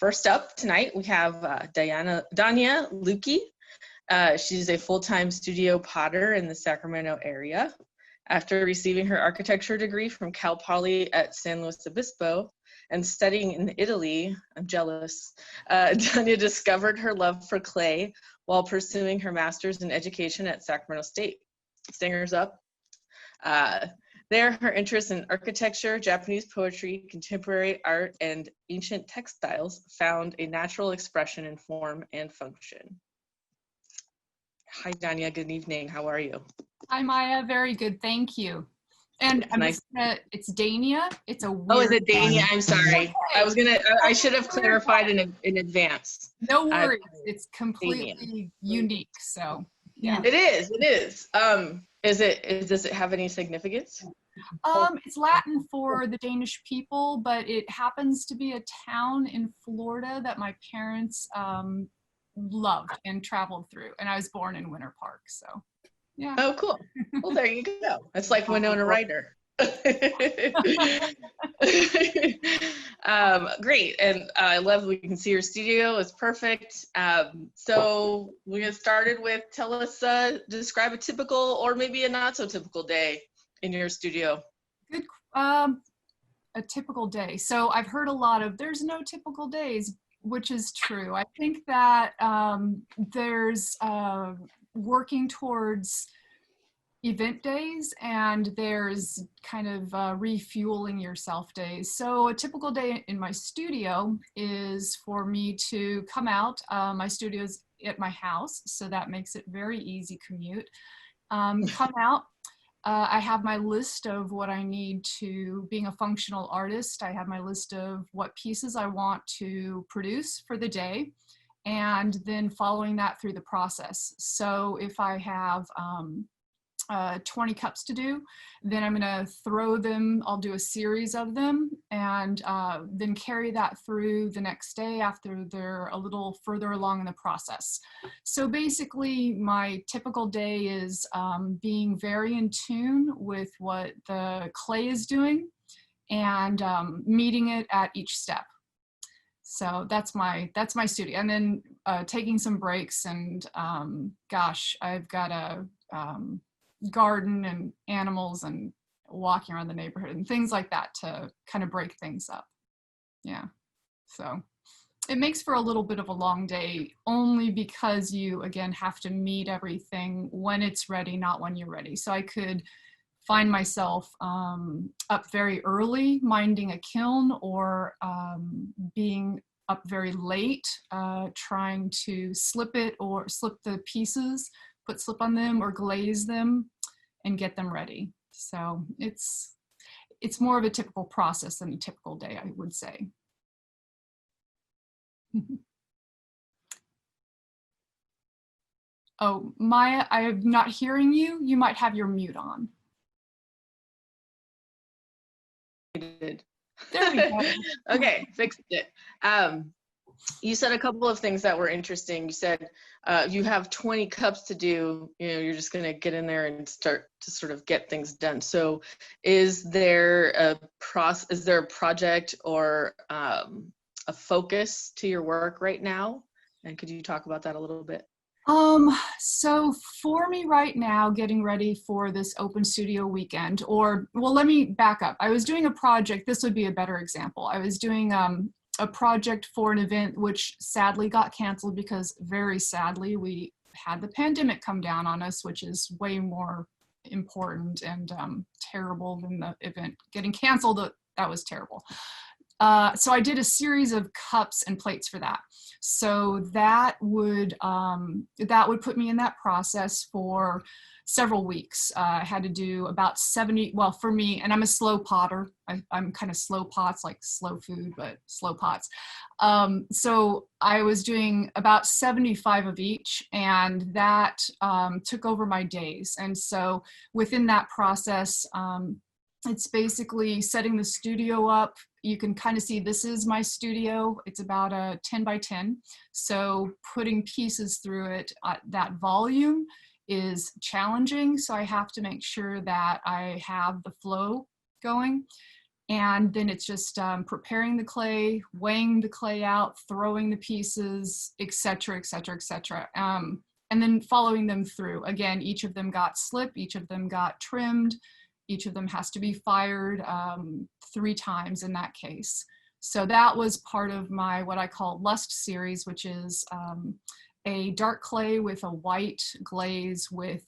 First up tonight, we have Dania Lukey. She's a full-time studio potter in the Sacramento area. After receiving her architecture degree from Cal Poly at San Luis Obispo and studying in Italy, I'm jealous, Dania discovered her love for clay while pursuing her master's in education at Sacramento State. Singers up. There, her interest in architecture, Japanese poetry, contemporary art, and ancient textiles found a natural expression in form and function. Hi, Dania. Good evening. How are you? Hi, Maya. Very good. Thank you. And I'm nice. It's Dania. It's a weird. Oh, is it Dania? I'm sorry. I should have clarified in advance. No worries. It's completely Dania. unique. So yeah. It is. Does it have any significance? It's Latin for the Danish people, but it happens to be a town in Florida that my parents loved and traveled through. And I was born in Winter Park, so yeah. Oh, cool. Well, there you go. It's like Winona Ryder. Great, and I love we can see your studio. It's perfect. So we get started with, describe a typical or maybe a not so typical day in your studio. Good. A typical day. So I've heard a lot of there's no typical days, which is true. I think that there's working towards event days and there's kind of refueling yourself days. So a typical day in my studio is for me to come out. My studio's at my house, so that makes it very easy commute. Come out. I have my list of what I need to, being a functional artist, I have my list of what pieces I want to produce for the day, and then following that through the process. So if I have 20 cups to do, then I'm gonna throw them, I'll do a series of them, and then carry that through the next day after they're a little further along in the process. So basically my typical day is being very in tune with what the clay is doing and meeting it at each step. So that's my studio, and then taking some breaks, and gosh, I've got a garden and animals and walking around the neighborhood and things like that to kind of break things up. Yeah, so it makes for a little bit of a long day, only because you again have to meet everything when it's ready, not when you're ready. So I could find myself up very early minding a kiln, or being up very late trying to slip the pieces, put slip on them or glaze them and get them ready. So it's more of a typical process than a typical day, I would say. Oh, Maya, I'm not hearing you. You might have your mute on. There we go. Okay, fixed it. You said a couple of things that were interesting. You said you have 20 cups to do, you're just going to get in there and start to sort of get things done. So is there a project or a focus to your work right now? And could you talk about that a little bit? So for me right now, getting ready for this open studio weekend, or, well, let me back up. I was doing a project, this would be a better example. I was doing a project for an event which sadly got canceled because, very sadly, we had the pandemic come down on us, which is way more important and terrible than the event getting canceled. That was terrible. So I did a series of cups and plates for that. So that would put me in that process for several weeks. I had to do about 70, well, for me, and I'm a slow potter. I'm kind of slow pots, like slow food, but slow pots. So I was doing about 75 of each, and that took over my days. And so within that process, it's basically setting the studio up. You can kind of see this is my studio. It's about a 10 by 10. So putting pieces through it at that volume is challenging. So I have to make sure that I have the flow going. And then it's just preparing the clay, weighing the clay out, throwing the pieces, et cetera, et cetera, et cetera. And then following them through. Again, each of them got slipped, each of them got trimmed, each of them has to be fired 3 times in that case. So that was part of my, what I call Lust series, which is a dark clay with a white glaze with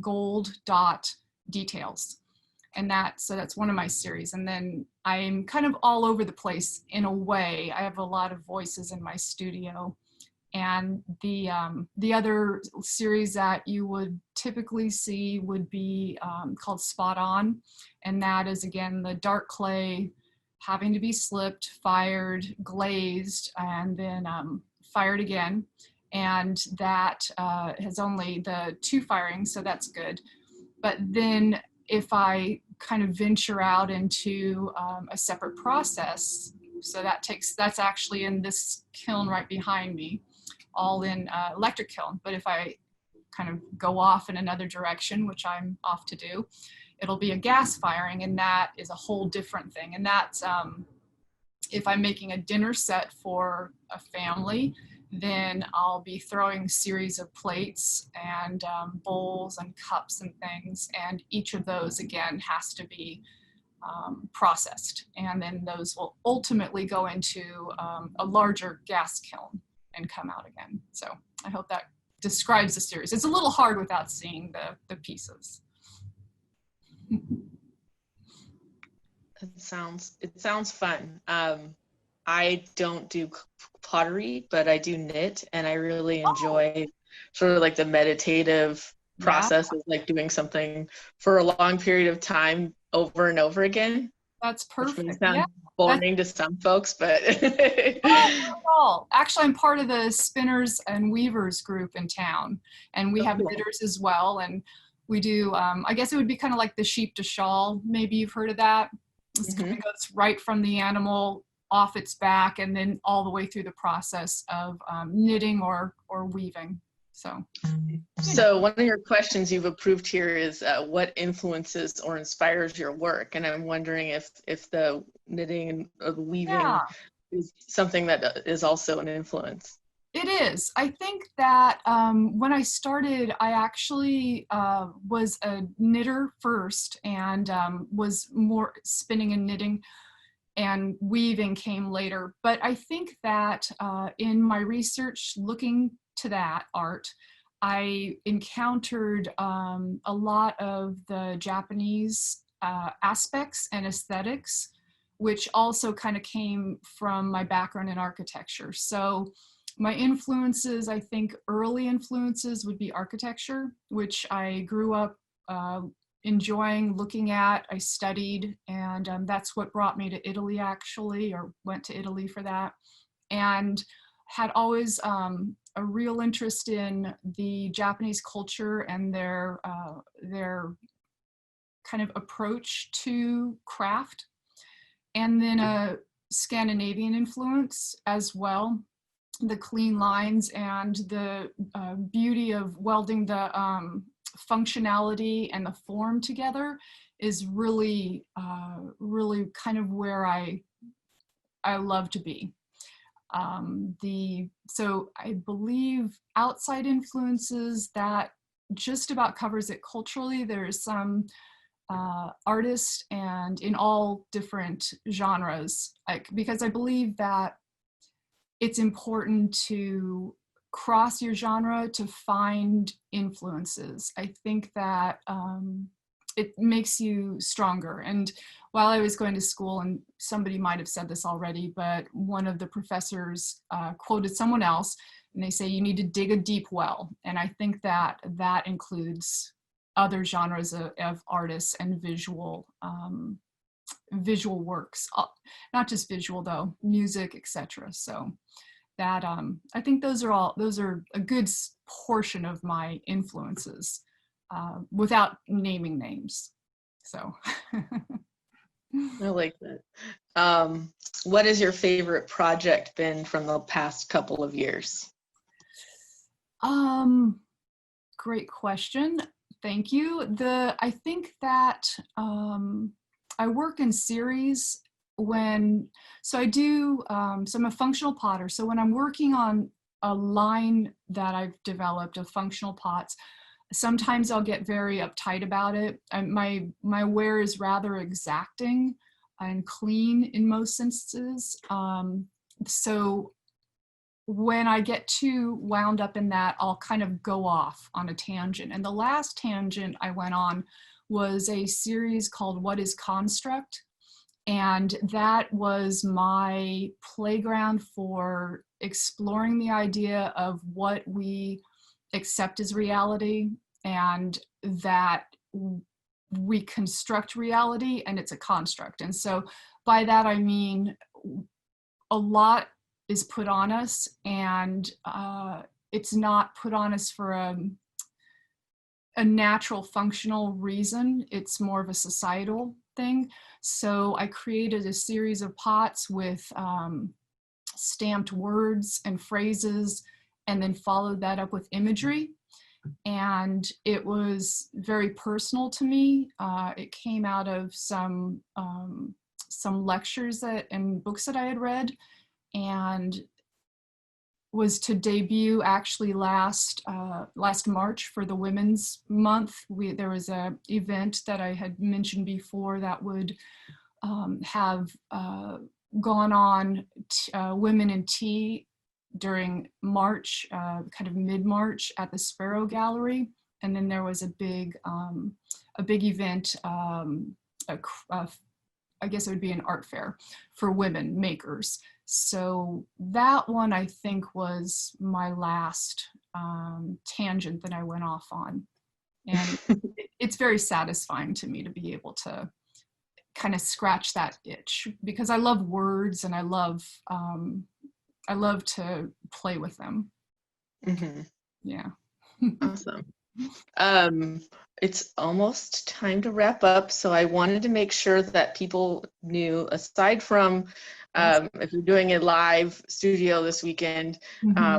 gold dot details. And so that's one of my series. And then I'm kind of all over the place in a way. I have a lot of voices in my studio. And the other series that you would typically see would be called Spot On. And that is, again, the dark clay having to be slipped, fired, glazed, and then fired again. And that has only the 2 firings, so that's good. But then if I kind of venture out into a separate process, so that's actually in this kiln right behind me, all in electric kiln. But if I kind of go off in another direction, which I'm off to do, it'll be a gas firing, and that is a whole different thing. And that's if I'm making a dinner set for a family, then I'll be throwing a series of plates and bowls and cups and things, and each of those again has to be processed, and then those will ultimately go into a larger gas kiln and come out again. So I hope that describes the series. It's a little hard without seeing the pieces. It sounds fun. I don't do pottery, but I do knit, and I really enjoy sort of like the meditative process of like doing something for a long period of time over and over again. That's perfect. Which may sound boring to some folks, but not at all. Actually, I'm part of the spinners and weavers group in town, and we have knitters as well. And we do, I guess it would be kind of like the sheep to shawl. Maybe you've heard of that. It kind of goes right from the animal off its back and then all the way through the process of knitting or weaving. So one of your questions you've approved here is what influences or inspires your work, and I'm wondering if the knitting and the weaving is something that is also an influence. It is. I think that when I started, I actually was a knitter first, and was more spinning and knitting, and weaving came later. But I think that in my research looking to that art, I encountered a lot of the Japanese aspects and aesthetics, which also kind of came from my background in architecture. So my influences, I think early influences would be architecture, which I grew up enjoying looking at. I studied, and that's what brought me to Italy, actually, or went to Italy for that. And had always a real interest in the Japanese culture and their kind of approach to craft. And then a Scandinavian influence as well. The clean lines and the beauty of welding the functionality and the form together is really, really kind of where I love to be. So I believe outside influences, that just about covers it culturally. There's some artists, and in all different genres, because I believe that it's important to cross your genre to find influences. I think that it makes you stronger. And while I was going to school, and somebody might have said this already, but one of the professors quoted someone else, and they say you need to dig a deep well. And I think that that includes other genres of artists and visual works, not just visual though, music, etc. So that I think those are a good portion of my influences, without naming names. So I like that. What has your favorite project been from the past couple of years? Great question. Thank you. I think that work in series so I'm a functional potter. So when I'm working on a line that I've developed of functional pots, sometimes I'll get very uptight about it. My wear is rather exacting and clean in most instances. So when I get too wound up in that, I'll kind of go off on a tangent. And the last tangent I went on was a series called What is Construct? And that was my playground for exploring the idea of what we accept as reality, and that we construct reality and it's a construct. And so by that I mean a lot is put on us, and it's not put on us for a natural functional reason. It's more of a societal thing. So I created a series of pots with stamped words and phrases, and then followed that up with imagery. And it was very personal to me. It came out of some lectures and books that I had read, and was to debut actually last March for the Women's Month. There was an event that I had mentioned before that would have gone on Women in Tea during March, kind of mid-March at the Sparrow Gallery. And then there was a big event, I guess it would be an art fair for women makers. So that one I think was my last tangent that I went off on. And it's very satisfying to me to be able to kind of scratch that itch, because I love words and I love to play with them. Mm-hmm. Yeah. Awesome. It's almost time to wrap up, so I wanted to make sure that people knew, aside from if you're doing a live studio this weekend,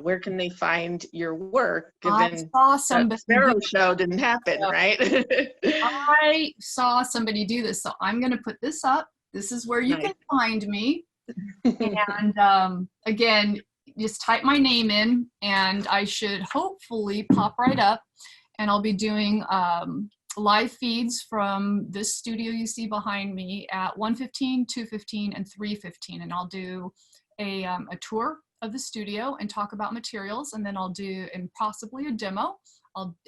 where can they find your work, given that Sparrow show didn't happen, right? I saw somebody do this, so I'm going to put this up. This is where you can find me. And again, just type my name in and I should hopefully pop right up. And I'll be doing live feeds from this studio you see behind me at 1:15, 2:15, and 3:15. And I'll do a tour of the studio and talk about materials. And then I'll do, and possibly a demo.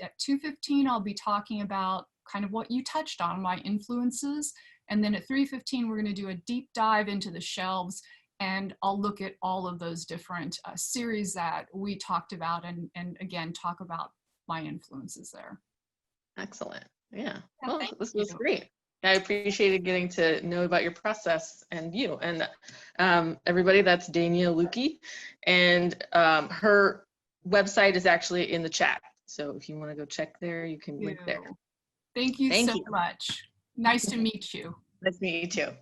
At 2:15, I'll be talking about kind of what you touched on, my influences. And then at 3:15, we're going to do a deep dive into the shelves. And I'll look at all of those different series that we talked about, and again, talk about my influences there. Excellent. Yeah. Well, this was great. I appreciated getting to know about your process and you. And everybody, that's Dania Lukey. And her website is actually in the chat. So if you want to go check there, you can link there. Thank you so much. Nice to meet you. Nice to meet you too.